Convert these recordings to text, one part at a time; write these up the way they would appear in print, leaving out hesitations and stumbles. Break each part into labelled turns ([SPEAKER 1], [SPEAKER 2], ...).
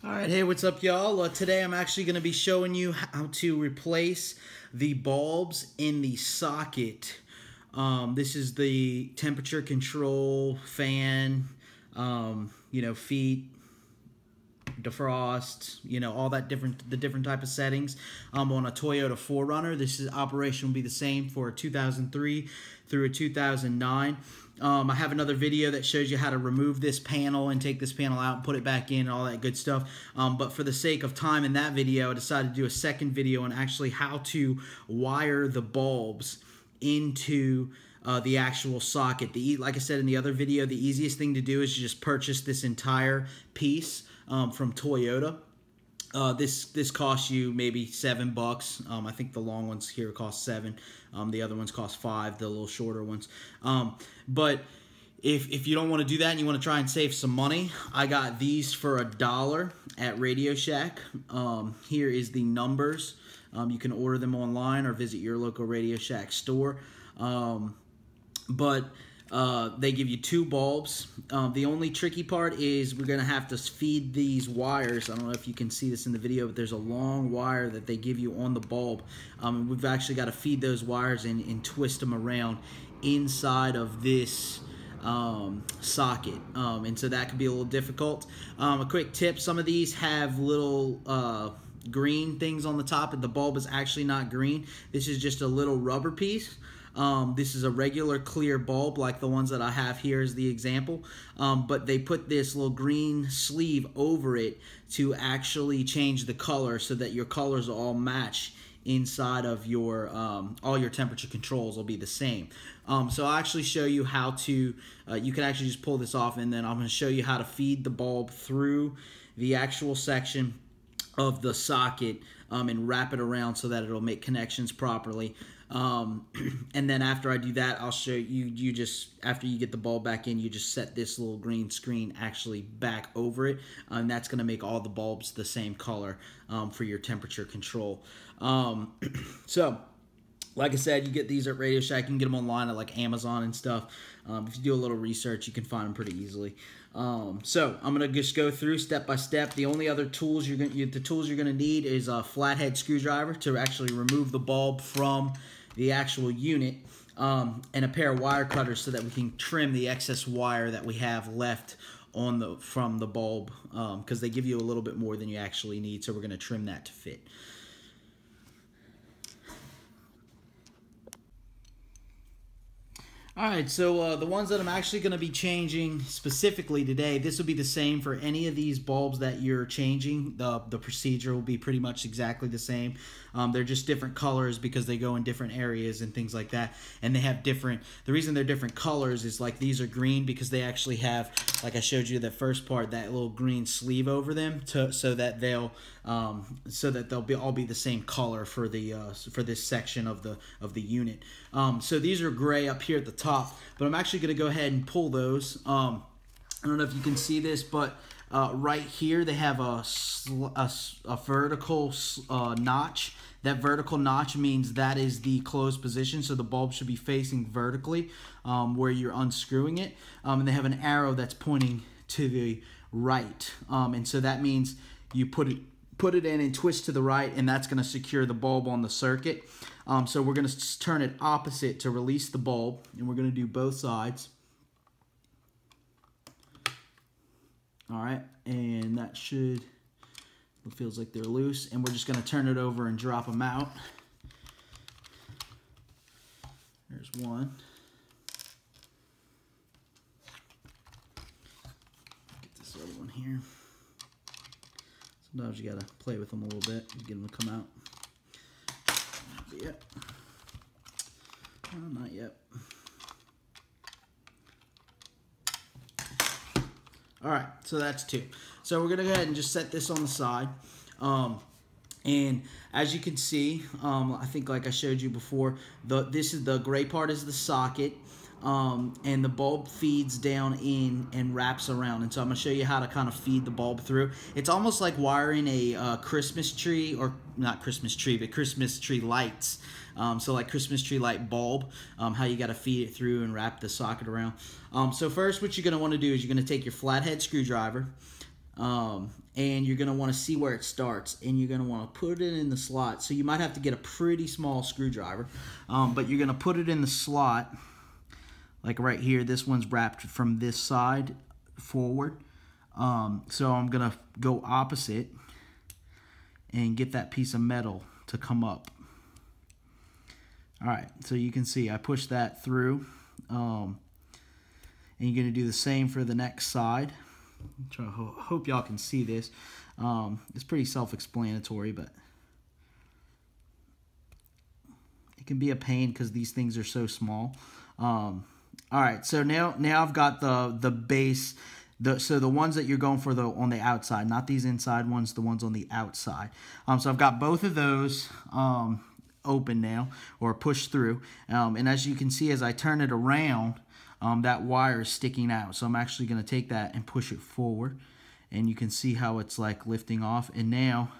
[SPEAKER 1] Alright, hey, what's up, y'all? Today I'm actually going to be showing you how to replace the bulbs in the socket. This is the temperature control fan, feet, defrost, all that different type of settings on a Toyota 4Runner. This operation will be the same for a 2003 through a 2009. I have another video that shows you how to remove this panel and take this panel out and put it back in and all that good stuff. But for the sake of time in that video, I decided to do a second video on actually how to wire the bulbs into the actual socket. Like I said in the other video, the easiest thing to do is just purchase this entire piece from Toyota. This costs you maybe $7. I think the long ones here cost $7. The other ones cost $5, the little shorter ones. But if you don't want to do that and you want to try and save some money, I got these for $1 at Radio Shack. Here is the numbers. You can order them online or visit your local Radio Shack store. They give you 2 bulbs. The only tricky part is we're going to have to feed these wires. I don't know if you can see this in the video, but there's a long wire that they give you on the bulb. We've actually got to feed those wires and twist them around inside of this socket. And so that could be a little difficult. A quick tip, some of these have little green things on the top, and the bulb is actually not green. This is just a little rubber piece. This is a regular clear bulb like the ones that I have here as the example, but they put this little green sleeve over it to actually change the color so that your colors all match inside of your all your temperature controls will be the same. So I'll actually show you how to you can actually just pull this off, and then I'm going to show you how to feed the bulb through the actual section of the socket and wrap it around so that it'll make connections properly. And then after I do that, I'll show you just after you get the bulb back in, you just set this little green screen actually back over it, and that's going to make all the bulbs the same color for your temperature control. So like I said, you get these at Radio Shack. You can get them online at like Amazon and stuff. If you do a little research, you can find them pretty easily. So I'm gonna just go through step by step. The only other tools you're gonna need is a flathead screwdriver to actually remove the bulb from the actual unit, and a pair of wire cutters so that we can trim the excess wire that we have left on from the bulb, because they give you a little bit more than you actually need. So we're gonna trim that to fit. Alright, so the ones that I'm actually going to be changing specifically today, this will be the same for any of these bulbs that you're changing. The procedure will be pretty much exactly the same. They're just different colors because they go in different areas and things like that. And they have different, the reason they're different colors is like these are green because they actually have, like I showed you the first part, that little green sleeve over them so that they'll all be the same color for the for this section of the unit. So these are gray up here at the top, but I'm actually going to go ahead and pull those. I don't know if you can see this, but right here they have a vertical notch. That vertical notch means that is the closed position, so the bulb should be facing vertically where you're unscrewing it. And they have an arrow that's pointing to the right, and so that means you put it in and twist to the right, and that's going to secure the bulb on the circuit. So we're going to turn it opposite to release the bulb, and we're going to do both sides. Alright, and that it feels like they're loose, and we're just going to turn it over and drop them out. There's one. Get this other one here. Sometimes you gotta play with them a little bit to get them to come out. Not yet. Oh, not yet. Alright, so that's 2. So we're gonna go ahead and just set this on the side. And as you can see, I think like I showed you before, this is the gray part is the socket. And the bulb feeds down in and wraps around, and so I'm going to show you how to kind of feed the bulb through. It's almost like wiring a Christmas tree, or not Christmas tree, but Christmas tree lights. So like Christmas tree light bulb, how you got to feed it through and wrap the socket around. So first what you're going to want to do is you're going to take your flathead screwdriver, and you're going to want to see where it starts, and you're going to want to put it in the slot. So you might have to get a pretty small screwdriver, but you're going to put it in the slot like right here. This one's wrapped from this side forward, so I'm going to go opposite and get that piece of metal to come up. Alright, so you can see I pushed that through, and you're going to do the same for the next side. Hope y'all can see this. It's pretty self-explanatory, but it can be a pain because these things are so small. Alright, so now I've got the base. So the ones that you're going for on the outside, not these inside ones, the ones on the outside. So I've got both of those open now, or pushed through. And as you can see, as I turn it around, that wire is sticking out. So I'm actually going to take that and push it forward. And you can see how it's like lifting off. And now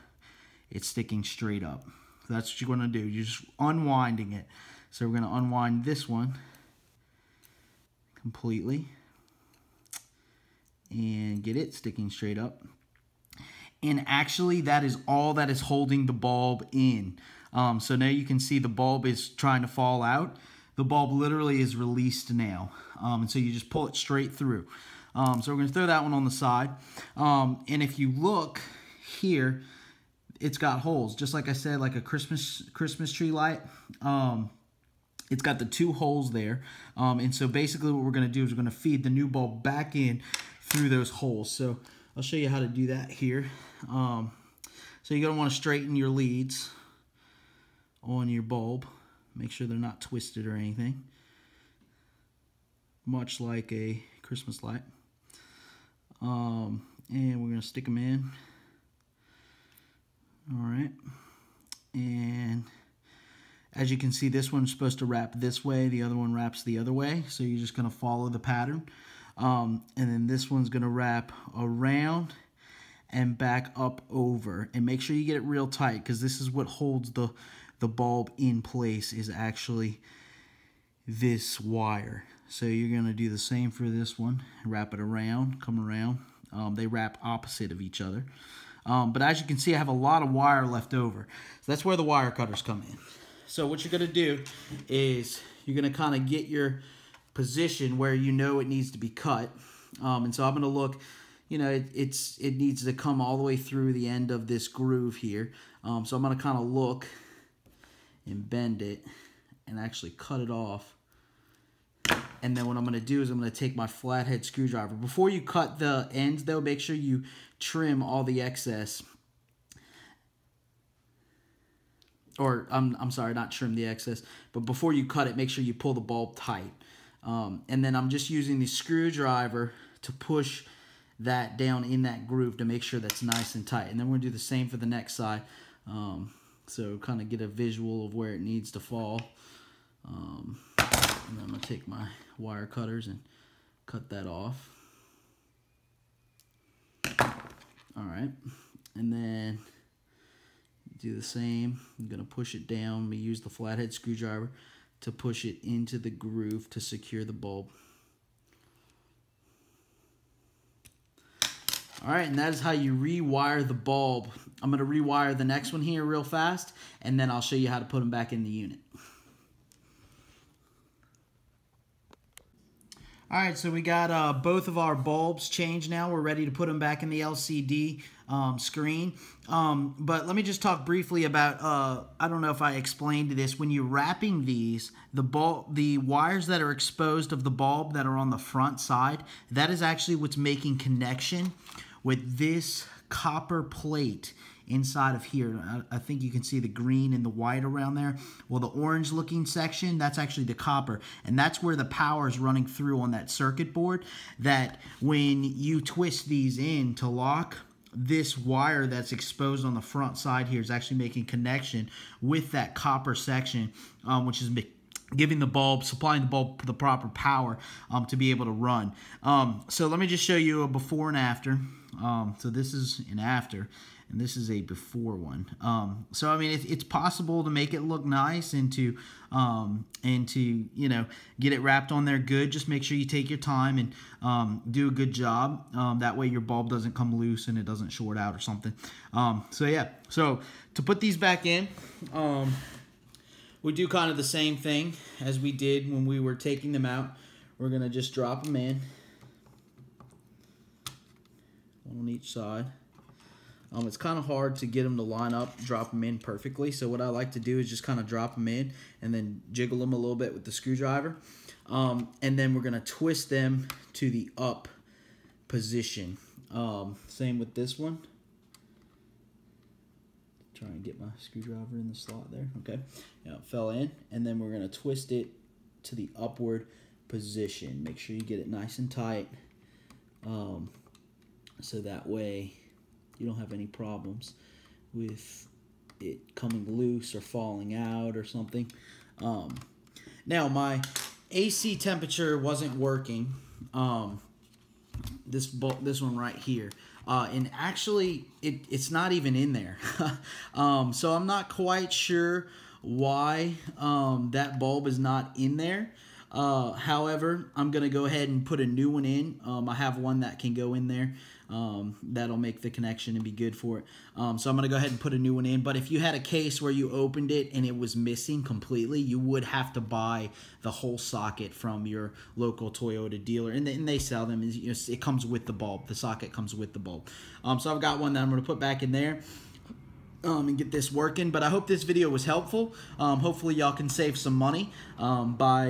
[SPEAKER 1] it's sticking straight up. So that's what you're going to do. You're just unwinding it. So we're going to unwind this one completely and get it sticking straight up. And actually that is all that is holding the bulb in. So now you can see the bulb is trying to fall out. The bulb literally is released now. And so you just pull it straight through. So we're going to throw that one on the side. And if you look here, it's got holes. Just like I said, like a Christmas tree light. It's got the 2 holes there. And so basically what we're going to do is we're going to feed the new bulb back in through those holes. So I'll show you how to do that here. So you're going to want to straighten your leads on your bulb. Make sure they're not twisted or anything. Much like a Christmas light. And we're going to stick them in. Alright. And as you can see, this one's supposed to wrap this way, the other one wraps the other way. So you're just going to follow the pattern. And then this one's going to wrap around and back up over. And make sure you get it real tight, because this is what holds the bulb in place, is actually this wire. So you're going to do the same for this one. Wrap it around, come around. They wrap opposite of each other. But as you can see, I have a lot of wire left over. So that's where the wire cutters come in. So what you're going to do is you're going to kind of get your position where you know it needs to be cut. And so I'm going to look, you know, it needs to come all the way through the end of this groove here. So I'm going to kind of look and bend it and actually cut it off. And then what I'm going to do is I'm going to take my flathead screwdriver. Before you cut the ends, though, make sure you trim all the excess. Or, I'm sorry, not trim the excess. But before you cut it, make sure you pull the bulb tight. And then I'm just using the screwdriver to push that down in that groove to make sure that's nice and tight. And then we're going to do the same for the next side. So kind of get a visual of where it needs to fall. And then I'm going to take my wire cutters and cut that off. Alright. And then do the same. I'm going to push it down. We use the flathead screwdriver to push it into the groove to secure the bulb. Alright, and that is how you rewire the bulb. I'm going to rewire the next one here real fast, and then I'll show you how to put them back in the unit. Alright, so we got both of our bulbs changed now. We're ready to put them back in the LCD screen. But let me just talk briefly about, I don't know if I explained this, when you're wrapping these, the wires that are exposed of the bulb that are on the front side, that is actually what's making connection with this copper plate inside of here. I think you can see the green and the white around there. Well, the orange looking section, that's actually the copper, and that's where the power is running through on that circuit board, that when you twist these in to lock, this wire that's exposed on the front side here is actually making connection with that copper section, which is giving the bulb, supplying the bulb the proper power to be able to run. So let me just show you a before and after. So this is an after, and this is a before one. So I mean, it's possible to make it look nice and to you know, get it wrapped on there good. Just make sure you take your time and do a good job. That way your bulb doesn't come loose and it doesn't short out or something. So yeah, so to put these back in, we do kind of the same thing as we did when we were taking them out. We're gonna just drop them in, one on each side. It's kind of hard to get them to line up, drop them in perfectly. So what I like to do is just kind of drop them in and then jiggle them a little bit with the screwdriver. And then we're going to twist them to the up position. Same with this one. Try and get my screwdriver in the slot there. Okay. Yeah, it fell in. And then we're going to twist it to the upward position. Make sure you get it nice and tight. So that way you don't have any problems with it coming loose or falling out or something. Now my AC temperature wasn't working. This one right here, and actually it's not even in there. So I'm not quite sure why that bulb is not in there. However, I'm gonna go ahead and put a new one in. I have one that can go in there. That'll make the connection and be good for it. So I'm gonna go ahead and put a new one in. But if you had a case where you opened it and it was missing completely, you would have to buy the whole socket from your local Toyota dealer, and they sell them. It comes with the bulb. The socket comes with the bulb. So I've got one that I'm gonna put back in there. And get this working. But I hope this video was helpful. Hopefully y'all can save some money by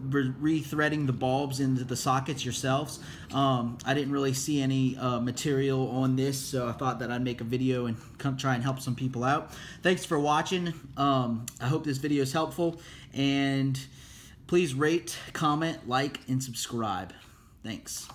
[SPEAKER 1] rethreading the bulbs into the sockets yourselves. I didn't really see any material on this, so I thought that I'd make a video and come try and help some people out. Thanks for watching. I hope this video is helpful, and please rate, comment, like, and subscribe. Thanks.